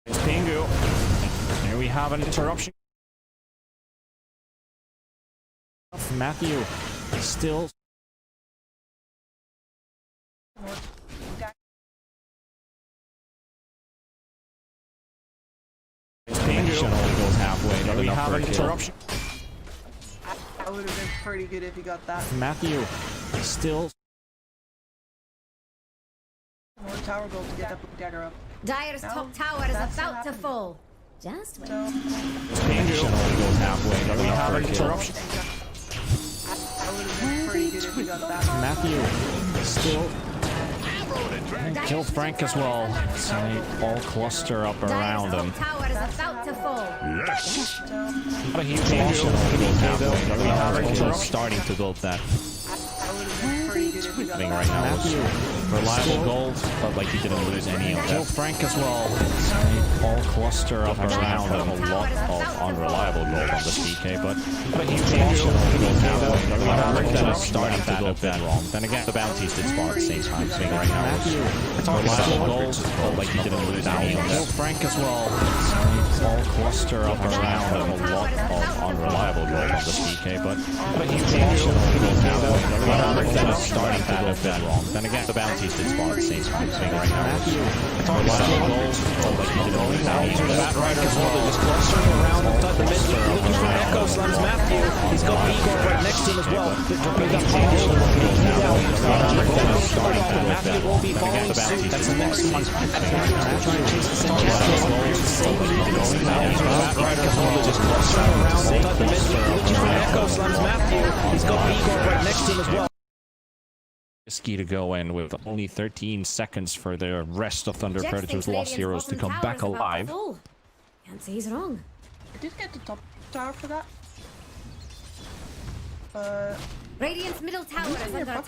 It's Pingu. Here we have an interruption. Matthew still. It's Pingu only goes halfway. Here we have an interruption. That would have been pretty good if you got that. Matthew still. More tower gold to get that blue dagger up. Dire's top tower is about to fall. Just wait. It's Pingu only goes halfway. Here we have an interruption. That would have been pretty good if you got that. Matthew still. Kill Frank as well. So they all cluster up around him. Tower is about to fall. Yes. Not a huge action halfway. We have also starting to build that. Happening right now. Matthew, reliable gold, but like he didn't lose any of that. Kill Frank as well. They all cluster up around him. A lot of unreliable gold on this DK, but not a huge action halfway. We have that is starting to build that wrong. Then again, the bounties did spawn at the same time. Swing right now. Matthew, reliable gold, but like he didn't lose any of that. Kill Frank as well. They all cluster up around him. A lot of unreliable gold on this DK, but not a huge action halfway. We have that is starting to build that wrong. Then again, the bounties did spawn at the same time. Swing right now. Matthew, reliable gold, but like he didn't lose any of that. Batrider as well. They're just clustering around inside the mid. Looking for Echo slams Matthew. He's got Igor right next to him as well. Matthew will be following suit. That's the next one. Trying to chase the same Batrider as well. They're just clustering around inside the mid. Looking for Echo slams Matthew. He's got Igor right next to him as well. Risky to go in with only 13 seconds for the rest of Thunder Predator's Lost Heroes to come back alive. Can't say he's wrong. I did get the top tower for that. Radiant's middle tower is under attack.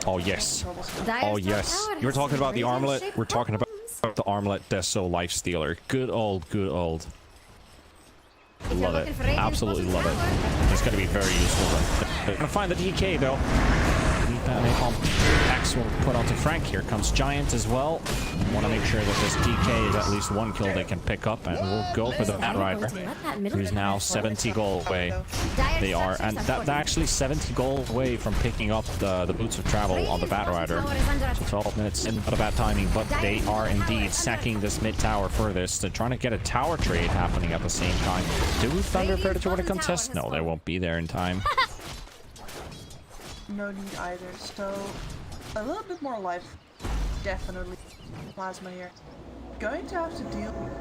Oh yes. Oh yes. You were talking about the armlet. We're talking about the armlet Deso Lifestealer. Good old, good old. Love it. Absolutely love it. It's going to be very useful. They're going to find the DK though. X will put onto Frank. Here comes Giant as well. Want to make sure that this DK is at least one kill they can pick up, and we'll go for the Batrider, who's now 70 gold away. They are, and that's actually 70 gold away from picking up the Boots of Travel on the Batrider. 12 minutes in, not a bad timing, but they are indeed sacking this mid tower for this. They're trying to get a tower trade happening at the same time. Do Thunder Predator want to contest? No, they won't be there in time. No need either, so a little bit more life, definitely. Plasma here. Going to have to deal with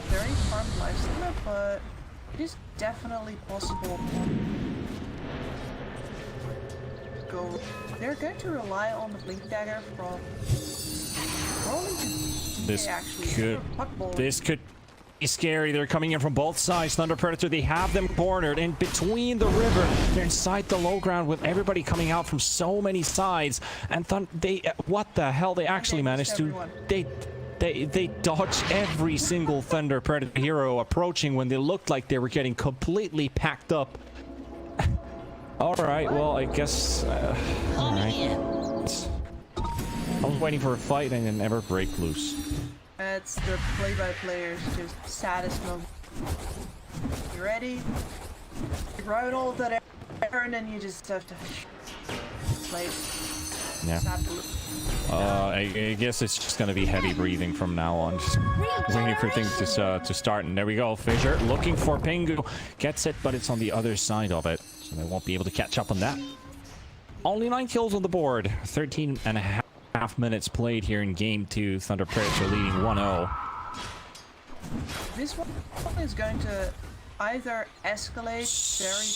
very farmed lifestealer, but it is definitely possible. Go. They're going to rely on the blink dagger from rolling to DK actually. This could be scary. They're coming in from both sides. Thunder Predator, they have them cornered in between the river. They're inside the low ground with everybody coming out from so many sides. And they what the hell? They actually managed to they dodged every single Thunder Predator hero approaching when they looked like they were getting completely packed up. All right, well, I guess all right. I was waiting for a fight and it never break loose. It's the play-by-players just saddest moment. You ready? You ride all that air and then you just have to play. Yeah. I guess it's just gonna be heavy breathing from now on. Just waiting for things to start. And there we go. Fissure looking for Pingu. Gets it, but it's on the other side of it. So they won't be able to catch up on that. Only 9 kills on the board. 13 and a half minutes played here in game 2. Thunder Predator leading 1-0. This one is going to either escalate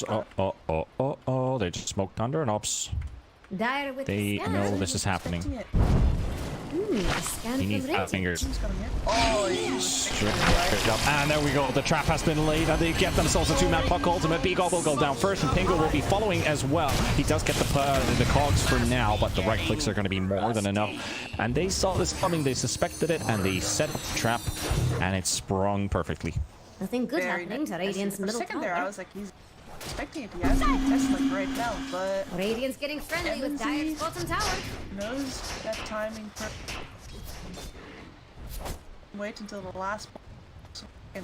very they just smoked Thunder and Ops. Dire with They know this is happening. He needs fat fingers. And there we go. The trap has been laid, and they get themselves a 2-man puck ultimate. B-God will go down first, and Pingu will be following as well. He does get the cogs for now, but the right clicks are going to be more than enough. And they saw this coming. They suspected it, and they set up the trap, and it sprung perfectly. Nothing good happening to Radiant's middle tower. There, I was like, he's expecting it to actually test like right now, but Radiant's getting friendly with Dire's bottom tower. knows that timing. Wait until the last.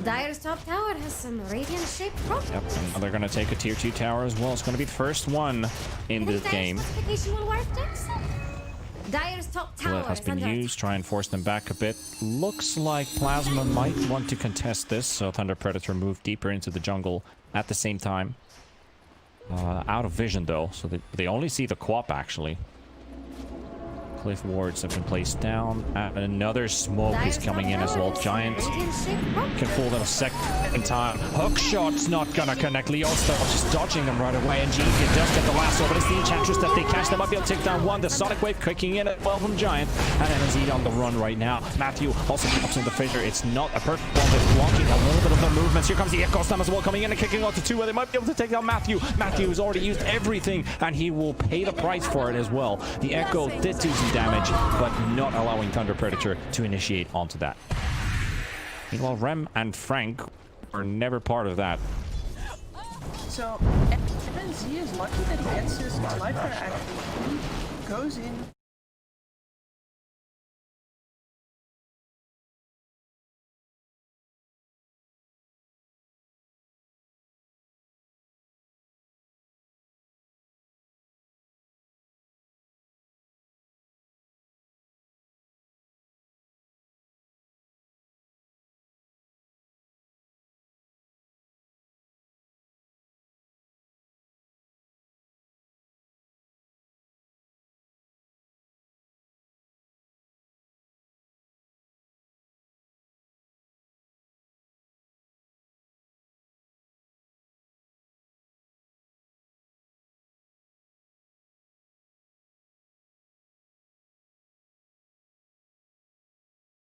Dire's top tower has some radiant-shaped problems. Yep, and they're going to take a tier 2 tower as well. It's going to be the first one in this game. Specification will work, Dex? Dire's top tower Bullet has been is under used, try and force them back a bit. Looks like Plasma might want to contest this, so Thunder Predator moved deeper into the jungle at the same time. Out of vision though, so they only see the Quap actually. Cliff wards have been placed down, and another smoke is coming in as well. Giant can fool them a second time. Hook shot's not gonna connect. Leo Star just dodging them right away, and G does get the lasso, but it's the Enchantress that they catch. They might be able to take down one. The Sonic Wave kicking in as well from Giant, and MNZ on the run right now. Matthew also pops in the fissure. It's not a perfect one, but blocking a little bit of the movements. Here comes the Echo Slam as well, coming in and kicking out to two, where they might be able to take down Matthew. Matthew has already used everything, and he will pay the price for it as well. The Echo did do some damage, but not allowing Thunder Predator to initiate onto that. Meanwhile, Rem and Frank are never part of that. So, MNZ is lucky that he gets his life there actually. He goes in.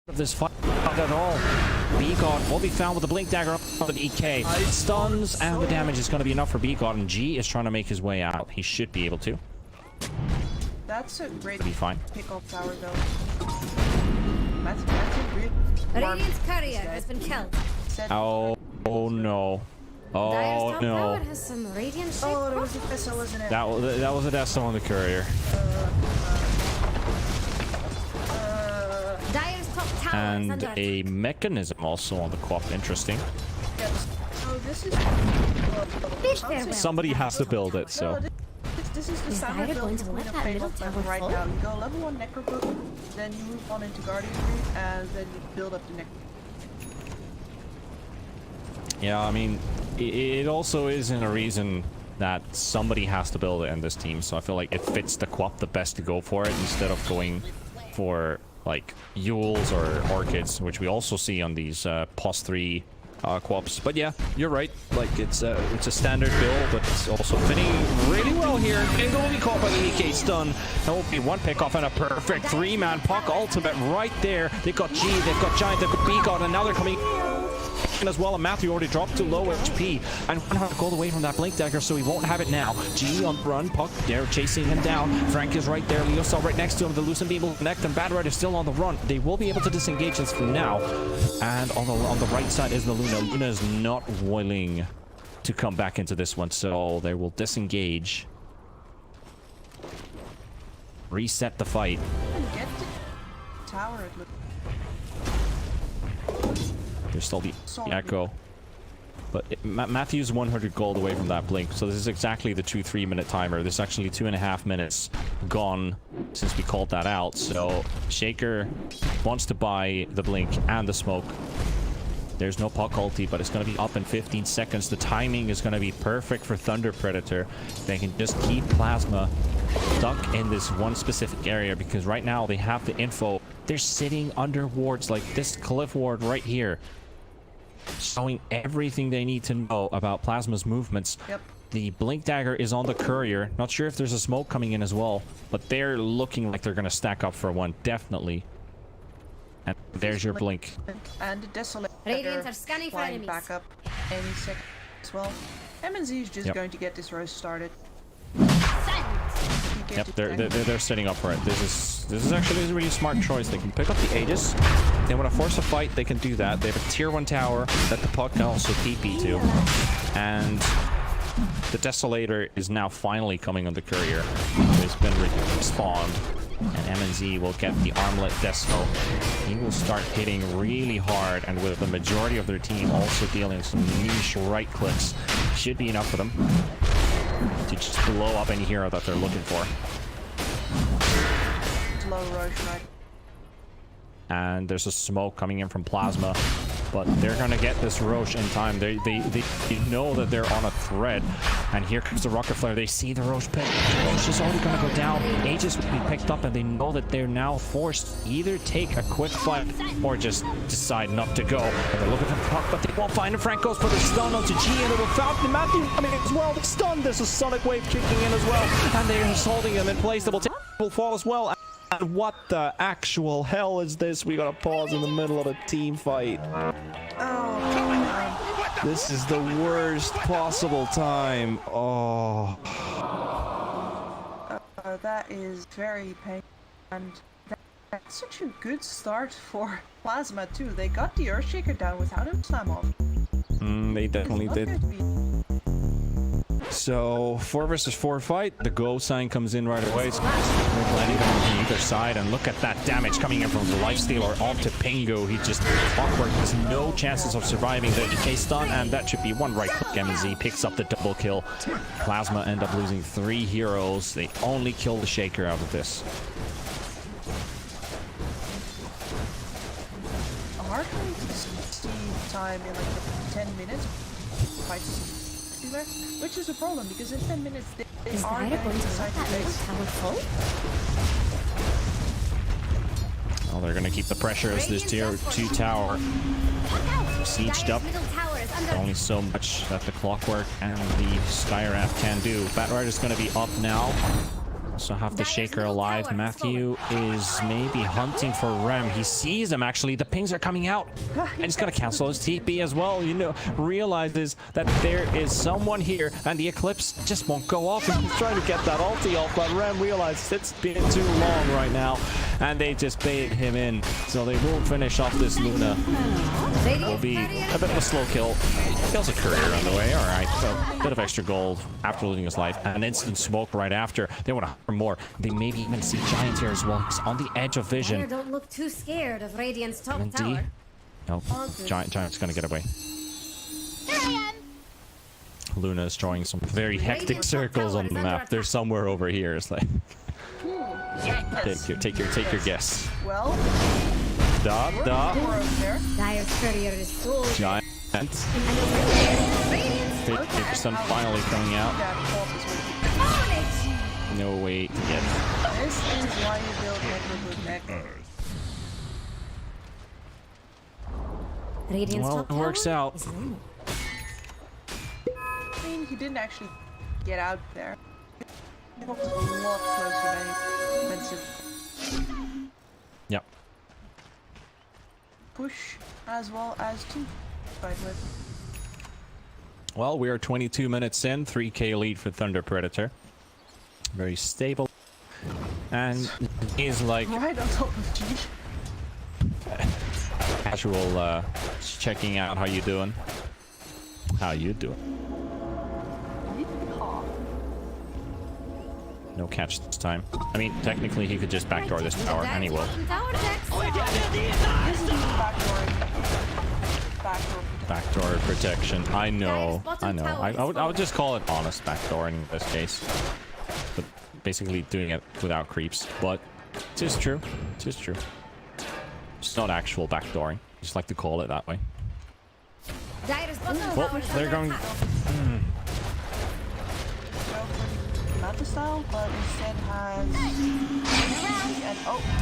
Of this fight not at all. B-God will be found with the Blink Dagger on the EK. Stuns, and the damage is going to be enough for B-God, and G is trying to make his way out. He should be able to. That's a great Be fine. pick-up tower though. That's a great. Radiant's courier has been killed. Oh no. Oh Dire's top no. tower has some radiant-shaped Oh, there problems. was a vessel, isn't it? That was a death on the courier. Dire's top tower is And under a mechanism also on the Quap. Interesting. Yes. So this is. Bid farewell. Somebody has to build it, No, so. this is the Is standard Dire build going to between let a that middle Fatal tower right fall? now. You go level 1 Necrobook, then you move on into Guardianry, and then you build up the Necro. Yeah, I mean, it also isn't a reason that somebody has to build it in this team, so I feel like it fits the Quap the best to go for it instead of going for like Yules or Orchids, which we also see on these POS 3 Quaps. But yeah, you're right. Like it's a standard build, but it's also fitting really well here. And going to be caught by the EK stun. That will be one pick off and a perfect 3-man Puck ultimate right there. They've got G, they've got Giant, they've got B-God, and now they're coming in as well. And Matthew already dropped to low HP and one have to go away from that Blink Dagger, so he won't have it now. G on run, Puck there chasing him down. Frank is right there. Leo Cell right next to him. The Lucent Beam will connect, and Bad Red is still on the run. They will be able to disengage this for now. And on the right side is the Luna. Luna is not willing to come back into this one, so they will disengage. Reset the fight. Get the tower. It looks. There's still the Echo. But Matthew's 100 gold away from that Blink, so this is exactly the 2-3 minute timer. This is actually 2.5 minutes gone since we called that out. So Shaker wants to buy the Blink and the smoke. There's no Puck ulti, but it's going to be up in 15 seconds. The timing is going to be perfect for Thunder Predator. They can just keep Plasma stuck in this one specific area, because right now they have the info. They're sitting under wards like this Cliff ward right here, showing everything they need to know about Plasma's movements. Yep. The Blink Dagger is on the courier. Not sure if there's a smoke coming in as well, but they're looking like they're going to stack up for one, definitely. And there's your Blink. And the Desolator Radiant are scanning for flying enemies. back up any second as well. MNZ is just going to get this roast started. Yep, they're setting up for it. This is actually a really smart choice. They can pick up the Aegis. They want to force a fight, they can do that. They have a tier 1 tower that the Puck can also TP to. And The Desolator is now finally coming on the courier. It's been respawned. And MNZ will get the armlet Despo. He will start hitting really hard, and with the majority of their team also dealing some niche right clicks, should be enough for them to just blow up any hero that they're looking for. Low Roche, right? And there's a smoke coming in from Plasma, but they're gonna get this Roche in time. They know that they're on a thread, and here comes the rocket flare. They see the Roche pick. Roche is already gonna go down. Aegis will be picked up, and they know that they're now forced to either take a quick fight or just decide not to go. And they're looking for Puck, but they won't find him. Frank goes for the stun onto G, and it will found Matthew coming as well. The stun. There's a Sonic Wave kicking in as well, and they're just holding him in place. Will fall as well. And what the actual hell is this? We gotta pause in the middle of a team fight. Oh, this is the worst possible time. Oh. That is very painful, and that's such a good start for Plasma too. They got the Earthshaker down without him slam off. They definitely did. So 4 versus 4 fight. The go sign comes in right away. So they're planning on either side, and look at that damage coming in from the Lifestealer onto Pingo. He just clockwork has no chances of surviving the DK stun, and that should be one right click. MZ picks up the double kill. Plasma end up losing 3 heroes. They only kill the Shaker out of this. Hard to see time in like 10 minutes. Which is a problem, because in 10 minutes they are going to decide to base. Well, they're going to keep the pressure as this tier 2 tower sieged up. Only so much that the Clockwork and the Skywrath can do. Batrider's going to be up now. So have the Shaker alive. Matthew is maybe hunting for Rem. He sees him actually. The pings are coming out. And he's gonna cancel his TP as well. You know, realizes that there is someone here, and the Eclipse just won't go off. He's trying to get that ulti off, but Rem realizes it's been too long right now, and they just bait him in. So they will finish off this Luna. Will be a bit of a slow kill. Kills a courier on the way. All right, so a bit of extra gold after losing his life. An instant smoke right after. They want to more. They maybe even see Giant here as well. He's on the edge of vision. Don't look too scared of Radiant's top tower. Nope. Giant's gonna get away. Here I am. Luna is drawing some very hectic circles on the map. They're somewhere over here. It's like take your guess. Well, Dire's courier is so Giant. 50% finally coming out. No way to get. This is why you build neighborhood neck. Well, it works out. I mean, he didn't actually get out there. It was a lot closer than expensive. Yep. Push as well as to fight with. Well, we are 22 minutes in. 3K lead for Thunder Predator. Very stable, and he's like right on top of G. Casual checking out how you doing. How you doing? No catch this time. I mean, technically he could just backdoor this tower, and he will. Backdoor protection. I know. I would just call it honest backdooring in this case. But basically doing it without creeps. But it is true. It is true. It's not actual backdooring. I just like to call it that way. Well, they're going. Not the style, but instead has.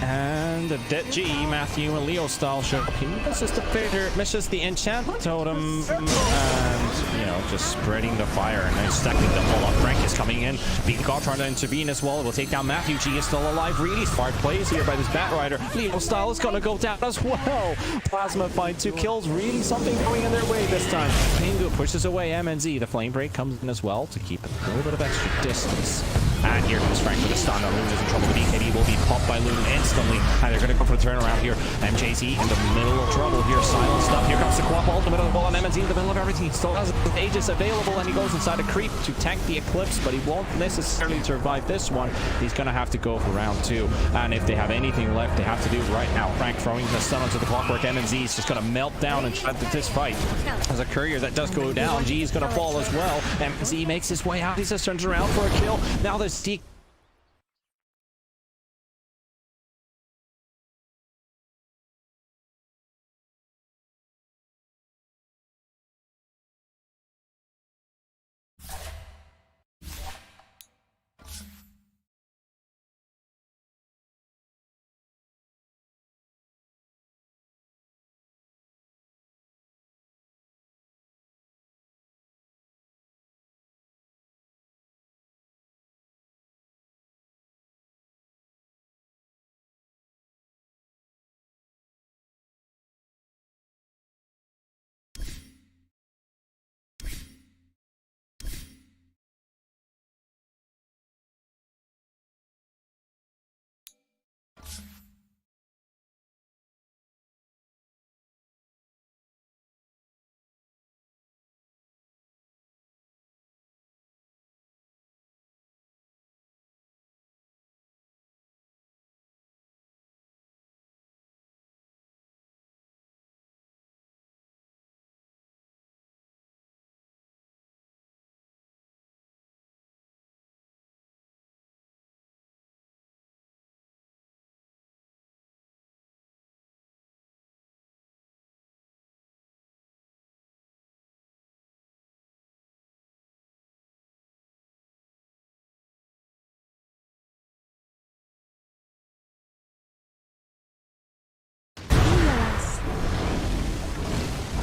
And a dead G, Matthew and Leo style show. He misses the fader, misses the enchant totem, and you know, just spreading the fire and then stacking them all up. Frank is coming in. BTS trying to intervene as well. It will take down Matthew. G is still alive. Really smart plays here by this Batrider. Leo style is gonna go down as well. Plasma find 2 kills. Really something going in their way this time. Pingu pushes away MNZ. The flame break comes in as well to keep a little bit of extra distance. And here comes Frank with a stun. Luna is in trouble. The BKB will be popped by Luna instantly. And they're going to go for the turnaround here. MJZ in the middle of trouble here. Silent stuff. Here comes the Quap ultimate of the ball. And MNZ in the middle of everything. He still has Aegis available. And he goes inside a creep to tank the Eclipse. But he won't necessarily survive this one. He's going to have to go for round 2. And if they have anything left, they have to do it right now. Frank throwing the stun onto the Clockwork. MNZ is just going to melt down and try this fight. As a courier that does go down, G is going to fall as well. MNZ makes his way out. He just turns around for a kill. Now there's Deke.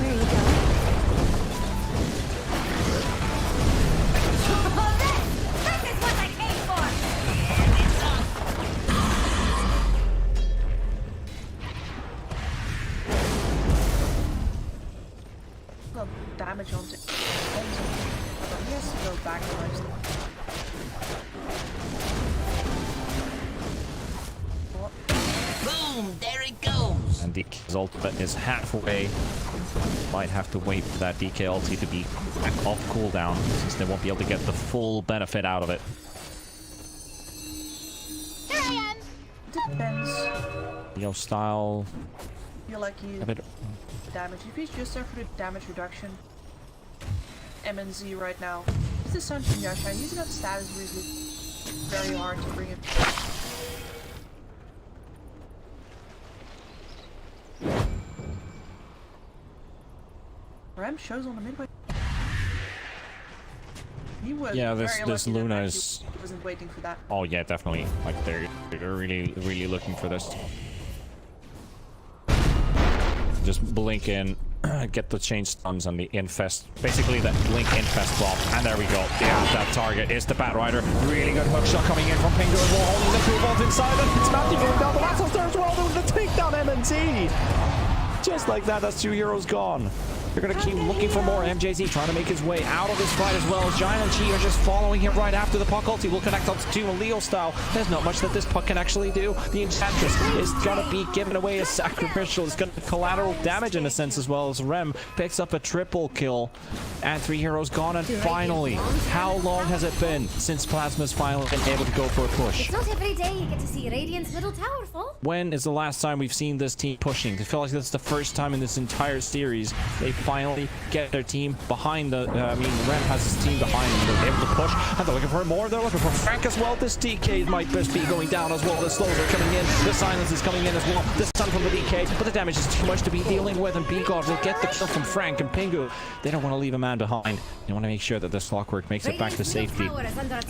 Where are you going? This is what I came for! Well, damage onto him. He has to go back first. Boom! There it goes! And DK's ultimate is halfway. Might have to wait for that DK ulti to be off cooldown, since they won't be able to get the full benefit out of it. Here I am! Depends. Yo style. I feel like he A bit. damage. If he's just there for the damage reduction, MNZ right now. It's the Sun from Yasha. He's got status really very hard to bring him. Ram shows on the midway. He was Yeah, very this lucky that Luna he is. wasn't waiting for that. Oh yeah, definitely. Like they're really looking for this. Just blink in, get the chain stuns on the infest. Basically that blink infest bomb. And there we go. Yeah, that target is the Batrider. Really good hook shot coming in from Pingu as well. Holding the 2 vault inside them. It's Matthew going down the last there as well. Doing the takedown MNT. Just like that, that's 2 heroes gone. They're going to keep looking for more. MJZ trying to make his way out of this fight as well as Giant and Chi are just following him right after the puck ulti. Will connect up to a Leo style. There's not much that this puck can actually do. The Enchantress is going to be given away as sacrificial. It's going to collateral damage in a sense as well as Rem picks up a triple kill. And 3 heroes gone. And finally, how long has it been since Plasma's finally been able to go for a push? It's not every day you get to see Radiant's middle tower fall. When is the last time we've seen this team pushing? I feel like this is the first time in this entire series they finally get their team behind the Ren has his team behind them. They're able to push and they're looking for more. They're looking for Frank as well. This DK might best be going down as well. The slows are coming in. The silence is coming in as well. The stun from the DK, but the damage is too much to be dealing with, and Beagov will get the kill from Frank and Pingu. They don't want to leave a man behind. They want to make sure that this Clockwork makes it back to safety.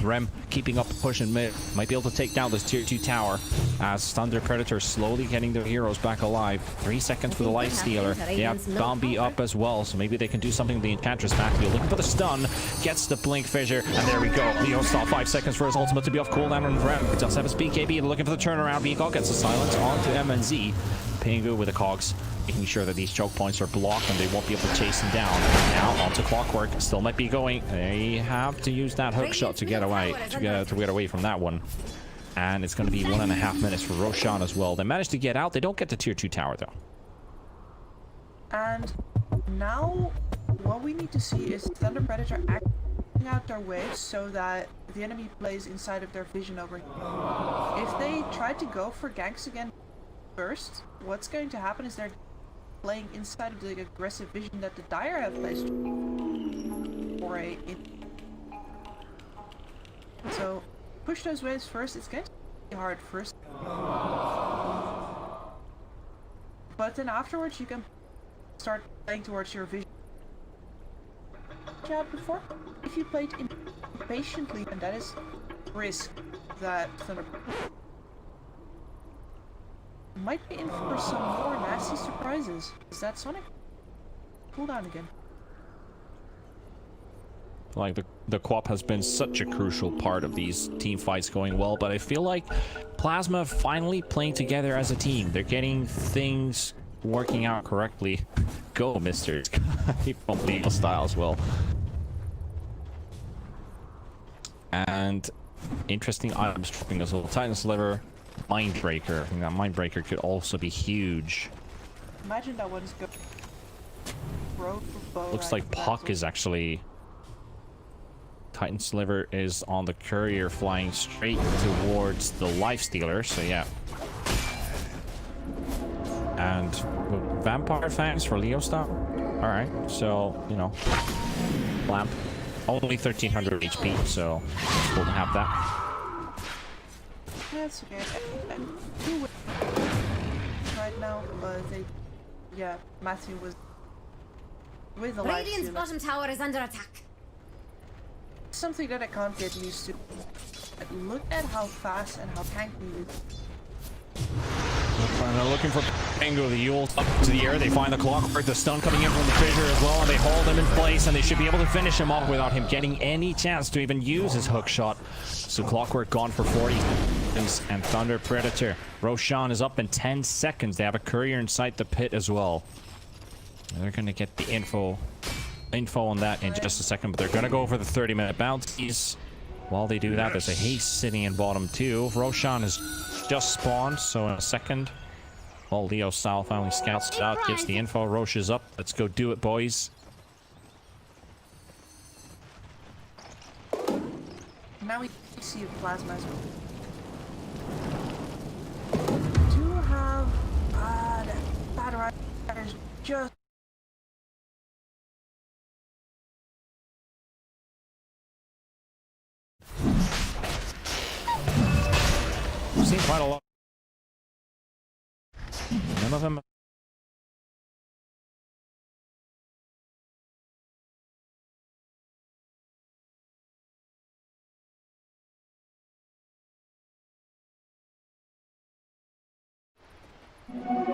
Rem keeping up the push in mid. Might be able to take down this tier 2 tower as Thunder Predator slowly getting their heroes back alive. 3 seconds for the Life Stealer. Yeah, Bombi up as well, so maybe they can do something with the Enchantress Matthew. Looking for the stun, gets the Blink Fissure, and there we go. Leo stall 5 seconds for his ultimate to be off cooldown on Rem. Does have his BKB, looking for the turnaround. Beagle gets the silence onto MNZ. Pingu with the cogs. making sure that these choke points are blocked and they won't be able to chase him down. Now onto Clockwork, still might be going. They have to use that hook shot to get away, to get away from that one. And it's going to be 1.5 minutes for Roshan as well. They managed to get out. They don't get the tier 2 tower though. And now what we need to see is Thunder Predator acting out their waves so that the enemy plays inside of their vision over here. If they try to go for ganks again first, what's going to happen is they're playing inside of the aggressive vision that the Dire have placed for a... So push those waves first. It's going to be hard first, but then afterwards you can start playing towards your vision. Had before, if you played impatiently, and that is risk that Thunder might be in for some more nasty surprises. Is that Sonic? Cool down again. Like the co-op has been such a crucial part of these team fights going well, but I feel like Plasma finally playing together as a team. They're getting things working out correctly. Go, Mister. From Leo style as well. And interesting items dropping as well. Titan's Liver, Mindbreaker. I think that Mindbreaker could also be huge. Imagine that one's good. Looks like Puck is actually... Titan's Liver is on the courier flying straight towards the Lifestealer, so yeah. And Vampire Fangs for Leo Star. Alright, so, you know, Lamp. Only 1300 HP, so it's cool to have that. That's okay. Two right now, but they... Yeah, Matthew was... with the Radiant's bottom tower is under attack. Something that I can't get used to. Look at how fast and how tanky it is. And they're looking for Pango, the Yule up to the air. They find the Clockwork, the stun coming in from the fissure as well, and they hold him in place, and they should be able to finish him off without him getting any chance to even use his hook shot. So Clockwork gone for 40 seconds, and Thunder Predator. Roshan is up in 10 seconds. They have a courier inside the pit as well. And they're going to get the info on that in just a second, but they're going to go for the 30-minute bounties. While they do that, there's a haste sitting in bottom 2. Roshan has just spawned, so in a second, while Leo Style finally scouts it out, gives the info. Roche is up. Let's go do it, boys. Now we see Plasma as well. Do have bad riders just... We've seen quite a lot. None of them.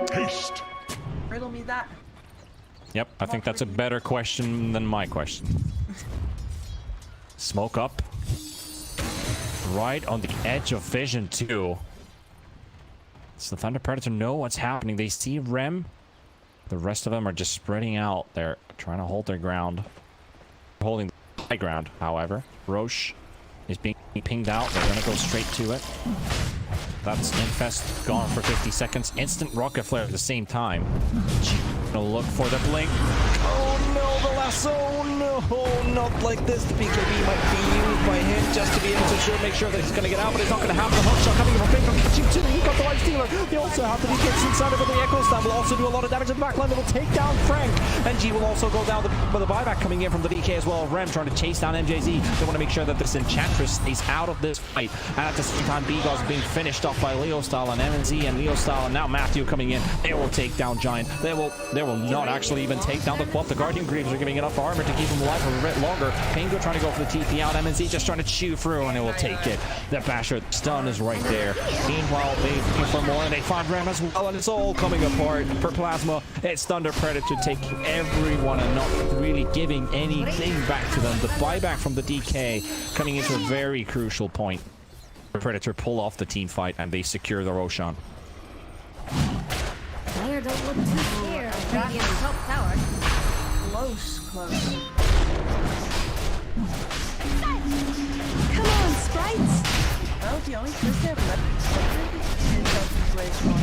Taste. Riddle me that. Yep, I think that's a better question than my question. Smoke up. Right on the edge of vision too. Does the Thunder Predator know what's happening? They see Rem. The rest of them are just spreading out. They're trying to hold their ground. Holding the high ground, however. Roche is being pinged out. They're going to go straight to it. That's Infest gone for 50 seconds. Instant Rocket Flare at the same time. Gonna look for the blink. Oh no, the lasso! No, not like this. The BKB might be used by him just to be able to make sure that he's gonna get out, but it's not gonna happen. The hookshot coming from Bingo catching two. You've got the Lifestealer. They also have the DKs inside of it. The Echo Slam will also do a lot of damage in the backline. They will take down Frank. NG will also go down with the buyback coming in from the DK as well. Rem trying to chase down MJZ. They want to make sure that this Enchantress stays out of this fight. And at the same time, Bigos being finished off by Leo Style and MNZ and Leo Style, and now Matthew coming in. They will take down Giant. They will not actually even take down the Quap. The Guardian Greaves are giving enough armor to keep him alive for a bit longer. Pango trying to go for the TP out. MNZ just trying to chew through, and it will take it. The Basher stun is right there. Meanwhile, they looking for more, and they find Rem as well, and it's all coming apart for Plasma. It's Thunder Predator taking everyone and not really giving anything back to them. The buyback from the DK coming into a very crucial point. Predator pull off the team fight, and they secure the Roshan. Fire don't look too scared. Radiant's top tower. Close. Come on, sprites! Well, the only twist they have left is Justin's Waves one.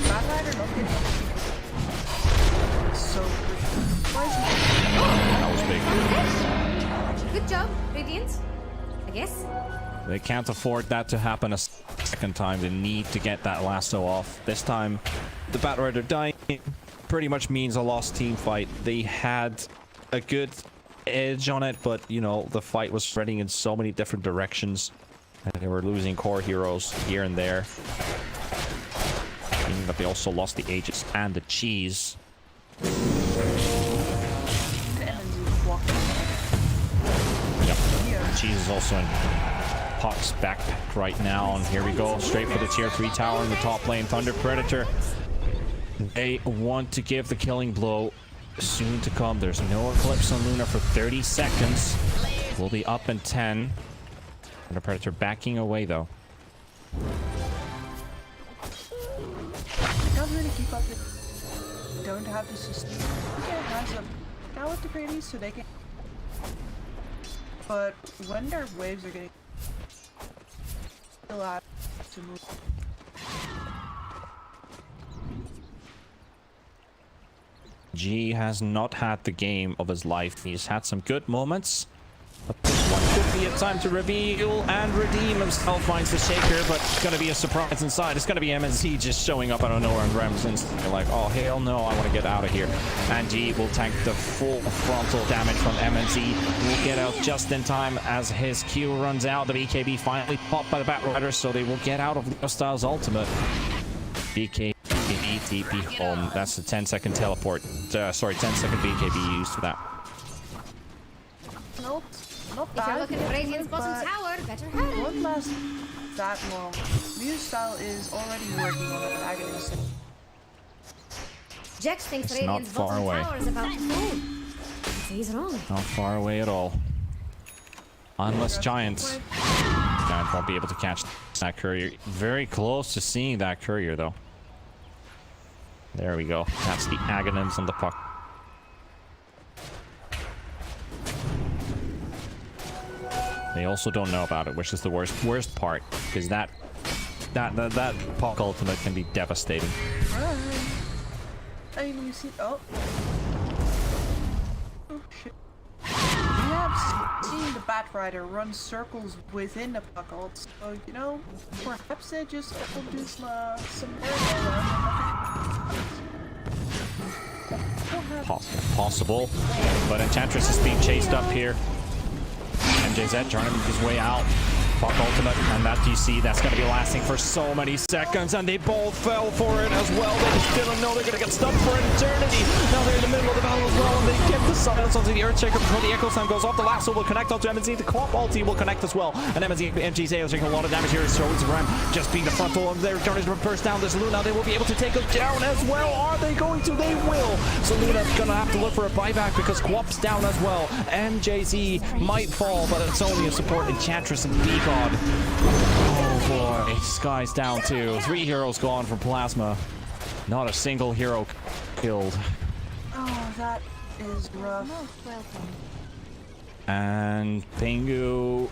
Bad Rider not getting so good. Why is That was big. Good job, Radiant. I guess. They can't afford that to happen a second time. They need to get that lasso off. This time, the Batrider dying pretty much means a lost team fight. They had a good edge on it, but, you know, the fight was spreading in so many different directions. And they were losing core heroes here and there. Meaning that they also lost the Aegis and the cheese. Yep. Cheese is also in Puck's backpack right now, and here we go, straight for the tier 3 tower in the top lane. Thunder Predator, they want to give the killing blow soon to come. There's no Eclipse on Luna for 30 seconds. We'll be up in 10. Thunder Predator backing away though. Can't really keep up with. Don't have the system. Yeah, guys up now with the crazies so they can. But when their waves are getting allowed to move. G has not had the game of his life. He's had some good moments, but this one could be a time to reveal and redeem himself. Finds the Shaker, but it's going to be a surprise inside. It's going to be MNZ just showing up out of nowhere, and Remsen's like, oh hell no, I want to get out of here. And G will tank the full frontal damage from MNZ. Will get out just in time as his Q runs out. The BKB finally popped by the Batrider, so they will get out of Leo Styles' ultimate. BKB TP home. That's the 10-second teleport. Sorry, 10-second BKB used for that. Nope. Not If you're bad. looking at Radiant's bottom tower, better hurry. Won't last that long. Muse style is already working on an agonist. Jax thinks It's not Radiant's far bottom away. tower is about to fall. He's wrong. Not far away at all. Unless Giant won't be able to catch that courier. Very close to seeing that courier though. There we go. That's the Aghanim's on the puck. They also don't know about it, which is the worst part, because that puck ultimate can be devastating. I mean, we see. Oh shit. We have seen the Batrider run circles within the puck ult, so you know, perhaps they just will do some work around. Possible, but Enchantress is being chased up here. MJZ trying to make his way out. Puck ultimate, and that DC, that's going to be lasting for so many seconds, and they both fell for it as well. They just didn't know they're going to get stuck for an eternity. Now they're in the middle of the battle as well, and they get the silence onto the Earthshaker before the Echo Slam goes off. The lasso will connect onto MNZ. The co-op ulti will connect as well, and MGZ is taking a lot of damage here. So it's Ram just being the frontal of their turn is burst down this Luna. They will be able to take us down as well. Are they going to? They will. So Luna's going to have to look for a buyback because Co-op's down as well. MJZ might fall, but it's only a support Enchantress and B-God. Oh boy, Sky's down too. 3 heroes gone from Plasma. Not a single hero killed. Oh, that is rough. And Pingu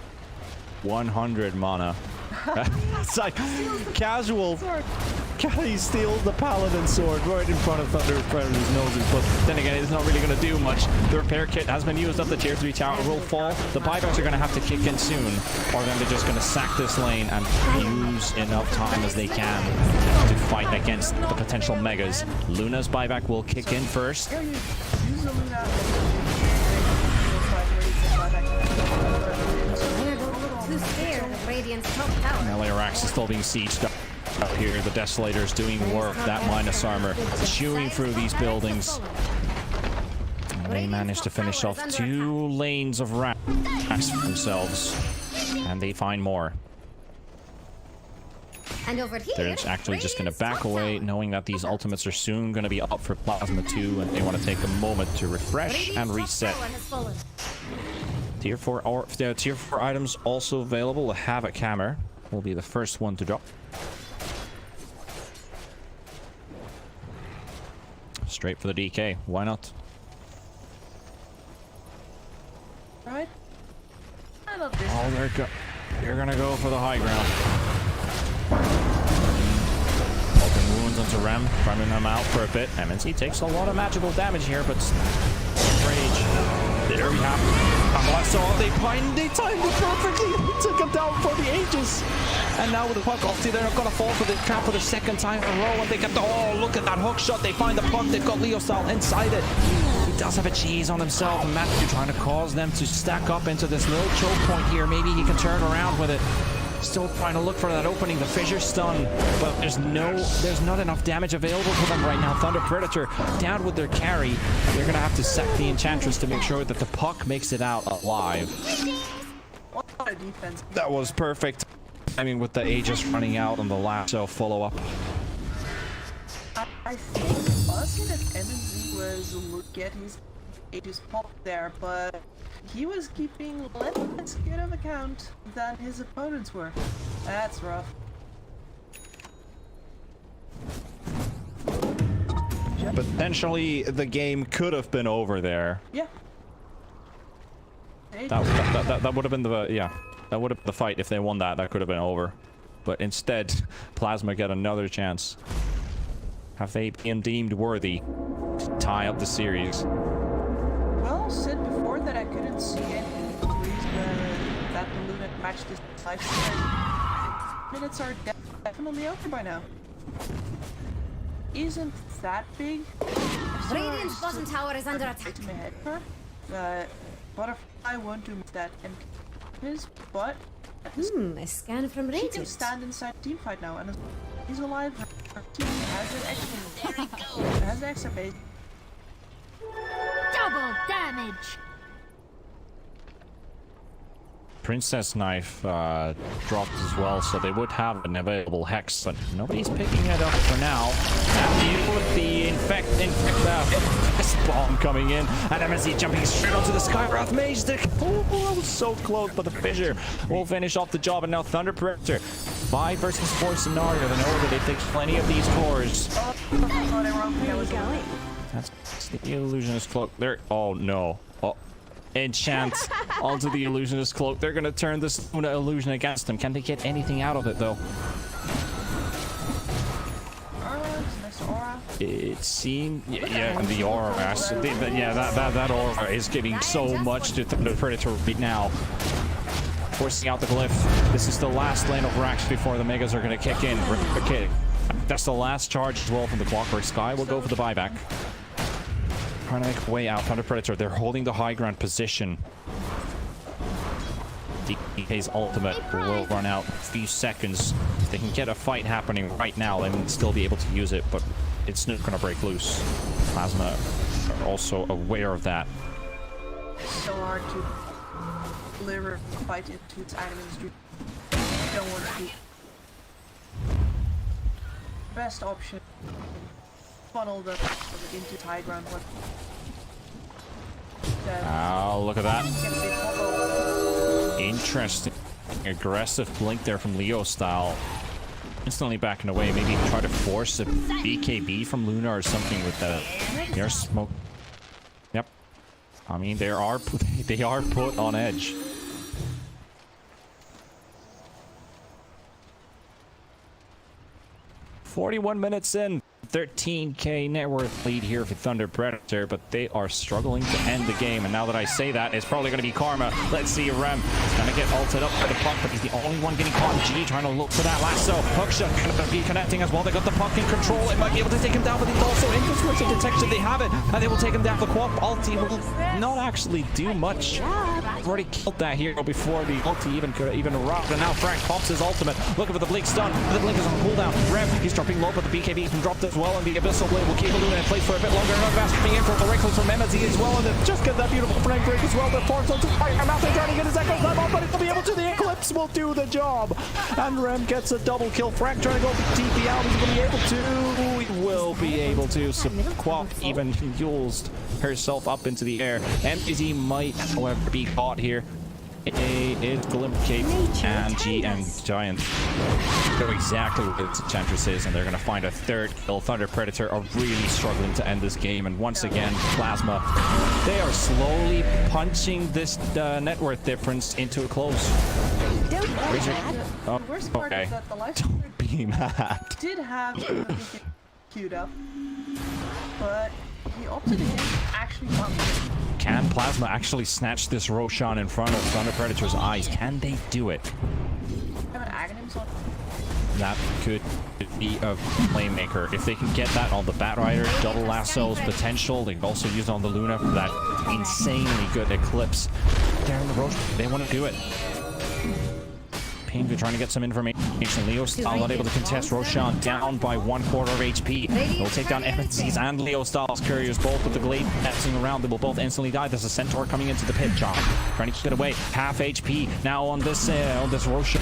100 mana. It's like casual. He steals the Paladin sword right in front of Thunder Predator's noses, but then again, it's not really going to do much. The repair kit has been used up. The tier 3 tower will fall. The buybacks are going to have to kick in soon, or then they're just going to sack this lane and use enough time as they can to fight against the potential megas. Luna's buyback will kick in first. Here, use the Luna. Too scared of Radiant's top tower. Eliarax is still being sieged up here. The Desolator's doing work. That minus armor chewing through these buildings. And they managed to finish off 2 lanes of racks for themselves. And they find more. And over here, They're actually just going to back away, knowing that these ultimates are soon going to be up for Plasma 2, and they want to take a moment to refresh and reset. Tier 4 items also available. The Havoc Hammer will be the first one to drop. Straight for the DK. Why not? Right? I love this. Oh, they're gonna go for the high ground. Open wounds onto Rem, farming him out for a bit. MNC takes a lot of magical damage here, but rage. There we have it. They timed it perfectly. They took him down for the ages. And now with the puck, obviously they're not gonna fall for the trap for the second time in a row. And they get the look at that hook shot. They find the puck. They've got Leo style inside it. He does have a cheese on himself. Matthew trying to cause them to stack up into this little choke point here. Maybe he can turn around with it. Still trying to look for that opening, the fissure stun, but there's not enough damage available for them right now. Thunder Predator down with their carry. They're gonna have to sack the Enchantress to make sure that the puck makes it out alive. What a defense. That was perfect. I mean, with the Aegis running out on the last follow-up. I think honestly that MNZ was get his Aegis pop there, but he was keeping less good of a count than his opponents were. That's rough. Potentially, the game could have been over there. Yeah. That would have been that would have been the fight if they won that. That could have been over. But instead, Plasma get another chance. Have they been deemed worthy to tie up the series? Well, said before that I couldn't see any reason that the Luna matched this lifespan. Minutes are definitely over by now. Isn't that big? Radiant's bottom tower is under attack. To my head, Butterfly won't do that, and his butt. A scan from He can Radiant. stand inside team fight now, and he's alive. Her team has an extra base. Double damage. Princess Knife dropped as well, so they would have an available Hex, but nobody's picking it up for now. Matthew with the infect bomb coming in, and MSC jumping straight onto the Skywrath Mage. Oh, that was so close, but the Fissure will finish off the job, and now Thunder Predator. 5 versus 4 scenario, they know that they take plenty of these cores. That's the Illusionist Cloak. There. Oh no. Oh. Enchant onto the Illusionist Cloak. They're gonna turn this Luna illusion against them. Can they get anything out of it though? It seemed, yeah, the aura. That aura is giving so much to the Predator right now. Forcing out the glyph. This is the last lane of racks before the megas are gonna kick in. Okay, that's the last charge as well from the Clockwork Sky. Will go for the buyback. Trying to make a way out. Thunder Predator, they're holding the high ground position. DK's ultimate will run out in a few seconds. If they can get a fight happening right now, they will still be able to use it, but it's not going to break loose. Plasma are also aware of that. It's so hard to deliver a fight into its enemies. You don't want to. Best option. Funnel them into high ground. Oh, look at that. Interesting. Aggressive blink there from Leo style. Instantly backing away. Maybe try to force a BKB from Luna or something with the air smoke. Yep. I mean, they are put on edge. "41 minutes in, 13k net worth lead here for Thunder Predator, but they are struggling to end the game. And now that I say that, it's probably going to be Karma. Let's see Rem. He's going to get ulted up by the puck, but he's the only one getting caught. G trying to look for that lasso. Hookshot going to be connecting as well. They got the puck in control. It might be able to take him down, but he's also infiltrating detection. They have it, and they will take him down. The Quap ulti will not actually do much. I've already killed that hero before the ulti could even arrive. And now Frank pops his ultimate, looking for the Blink stun. The Blink is on cooldown. Rem, he's dropping low, but the BKB has been dropped as well, and the Abyssal Blade will keep Luna in place for a bit longer. Another Bass coming in for the Reckless from MSZ as well, and then just get that beautiful Frank break as well. The force onto fire. I'm out there trying to get his Echo Slam off, but he'll be able to. The Eclipse will do the job, and Rem gets a double kill. Frank trying to go for TP out. He's going to be able to. He will be able to. Quap even used herself up into the air. MPZ might, however, be caught here. is Glimmer Cape and G and Giant know exactly what its Enchantress is, and they're going to find a third kill. Thunder Predator are really struggling to end this game, and once again, Plasma, they are slowly punching this net worth difference into a close. Don't worry. Oh, The worst part okay. is that the life Don't be mad. did have the beacon queued up, but he opted against actually farming it. Can Plasma actually snatch this Roshan in front of Thunder Predator's eyes? Can they do it? Have an Aghanim's on. That could be a playmaker. If they can get that on the Batrider, double lasso's potential. They can also use it on the Luna for that insanely good Eclipse. They're in the Roshan. They want to do it. Pingu trying to get some information. Leo Style not able to contest. Roshan down by 1/4 of HP. They'll take down FNC's and Leo Styles couriers both with the Glade passing around. They will both instantly die. There's a Centaur coming into the pit. John trying to keep it away. Half HP now on this Roshan.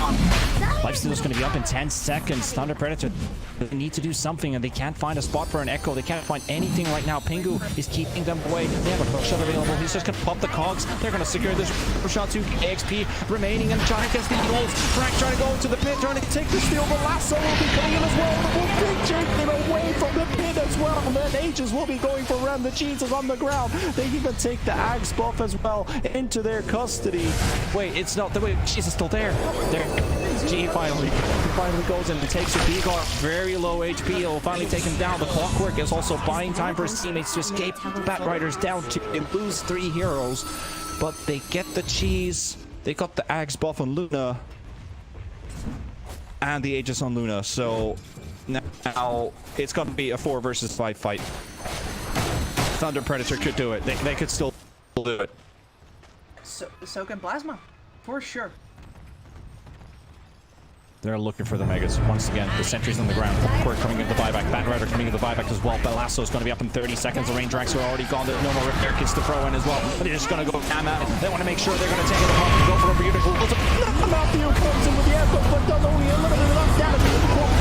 Lifesteal is going to be up in 10 seconds. Thunder Predator, they need to do something, and they can't find a spot for an Echo. They can't find anything right now. Pingu is keeping them away. They have a hook shot available. He's just going to pop the cogs. They're going to secure this Roshan 2 XP remaining, and Giant gets the goals. Frank trying to go to the pit, trying to take the steal, but Lasso will be coming in as well. But will take him away from the pit as well. And then Aegis will be going for Ram. The Cheese is on the ground. They even take the Ags buff as well into their custody. Wait, it's not the way. Cheese is still there. There. G finally goes in and takes a Vigor. Very low HP. He'll finally take him down. The Clockwork is also buying time for his teammates to escape. Batriders down to lose 3 heroes, but they get the Cheese. They got the Ags buff on Luna and the Aegis on Luna, so now it's going to be a 4 versus 5 fight. Thunder Predator could do it. They could still do it. So can Plasma, for sure. They're looking for the Megas. Once again, the sentries on the ground. Quirk coming into the buyback. Batrider coming into the buyback as well. Belasso's going to be up in 30 seconds. The range racks are already gone. There's no more repair kits to throw in as well. But they're just going to go cam at it. They want to make sure they're going to take it apart and go for a beautiful. Matthew comes in with the echo, but does only a little bit enough damage.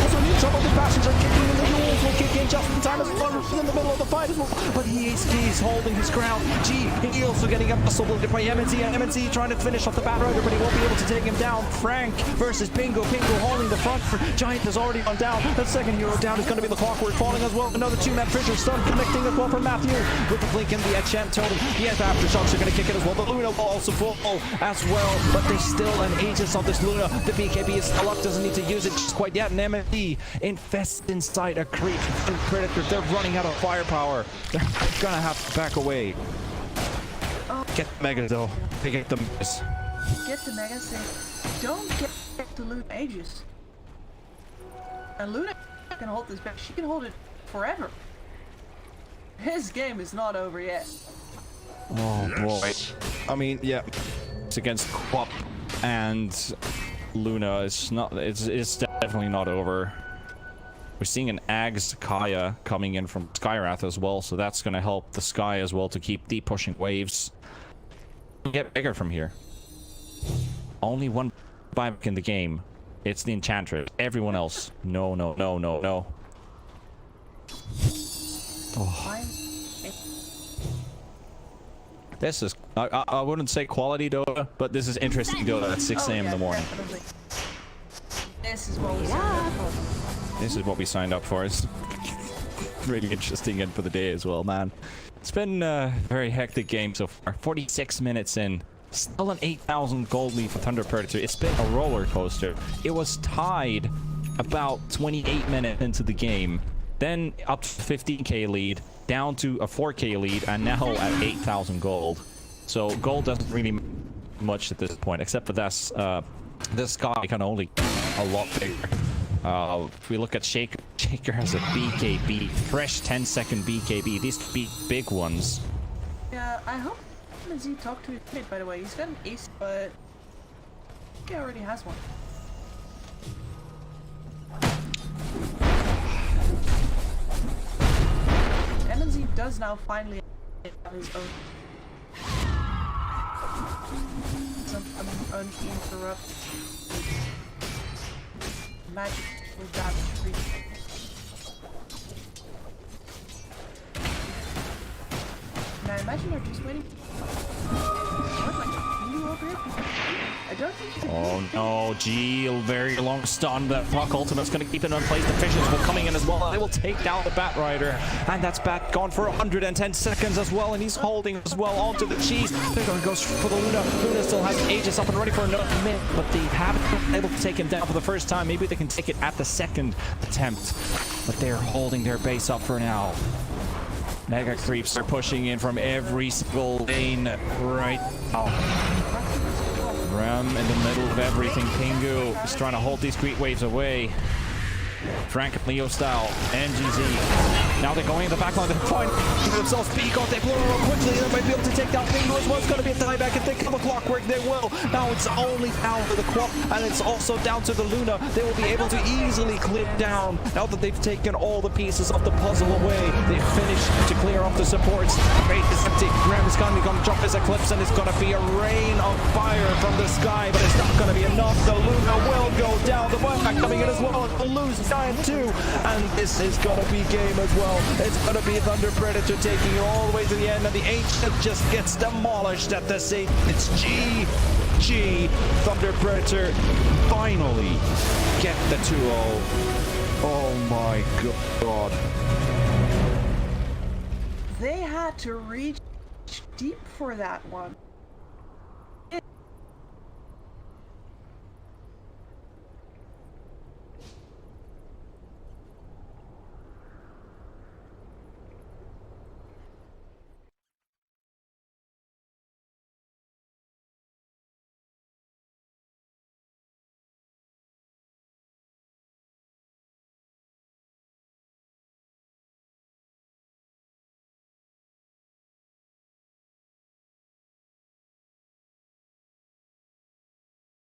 Also in trouble. The passenger kicking in the duels will kick in just in time as well. In the middle of the fight as well. But he's holding his ground. G, he also getting a muscle bullet by MNZ. And MNZ trying to finish off the Batrider, but he won't be able to take him down. Frank versus Pingu. Pingu holding the front. Giant has already gone down. The second hero down is going to be the Clockwork falling as well. Another 2-man Fisher stun connecting as well for Matthew with the blink and the enchant totem. Yes, aftershocks are going to kick it as well. The Luna will also fall as well, but they still an Aegis on this Luna. The BKB is still up, doesn't need to use it just quite yet. And MFD infests inside a creep. Predator, they're running out of firepower. They're going to have to back away. Get the Mega though. They get them. Get the Megas and don't get the Luna Aegis. And Luna can hold this back. She can hold it forever. His game is not over yet. Oh boy. I mean, yeah. It's against Quap and Luna. It's not. It's definitely not over. We're seeing an Ags Kaya coming in from Skyrath as well, so that's going to help the Sky as well to keep deep pushing waves. Get bigger from here. Only one buyback in the game. It's the Enchantress. Everyone else, no. Oh. This is, I wouldn't say quality Dota, but this is interesting Dota at 6 a.m. in the morning. Definitely. This is what we signed up for. This is what we signed up for. It's really interesting end for the day as well, man. It's been a very hectic game so far. 46 minutes in. Still an 8,000 gold lead for Thunder Predator. It's been a roller coaster. It was tied about 28 minutes into the game. Then up to 15k lead, down to a 4k lead, and now at 8,000 gold. So gold doesn't really mean much at this point, except for this. This guy can only a lot bigger. If we look at Shaker, Shaker has a BKB, fresh 10-second BKB. These could be big ones. Yeah, I hope he talked to his kid, by the way. He's got an ace, but he already has one. MNZ does now finally have his own uninterrupt magic with damage free. Now imagine you're just waiting. What, like, you will be. I don't think you can. Oh no, G, very long stun, but Puck Ultimate's gonna keep it in place. The Fishes will coming in as well. They will take down the Bat Rider. And that's Bat gone for 110 seconds as well, and he's holding as well onto the cheese. They're gonna go for the Luna. Luna still has Aegis up and ready for another minute, but they haven't been able to take him down for the first time. Maybe they can take it at the second attempt, but they're holding their base up for now. Mega creeps are pushing in from every single lane right now. Ram in the middle of everything. Pingu is trying to hold these creep waves away. Frank Leo style, NGZ. Now they're going in the backline. They're trying to give themselves speed. They blow real quickly. They might be able to take down Pingu as well. It's going to be a tieback. If they kill the Clockwork, they will. Now it's only down to the Quap, and it's also down to the Luna. They will be able to easily clear down. Now that they've taken all the pieces of the puzzle away, they've finished to clear off the supports. Fate is empty. Ram is going to jump his Eclipse, and it's going to be a rain of fire from the sky, but it's not going to be enough. The Luna will go down. The Wildcat coming in as well. And will lose Giant too, and this is gonna be game as well. It's gonna be Thunder Predator taking it all the way to the end, and the Ancient just gets demolished at the same. It's GG. Thunder Predator finally get the 2-0. Oh my god. They had to reach deep for that one.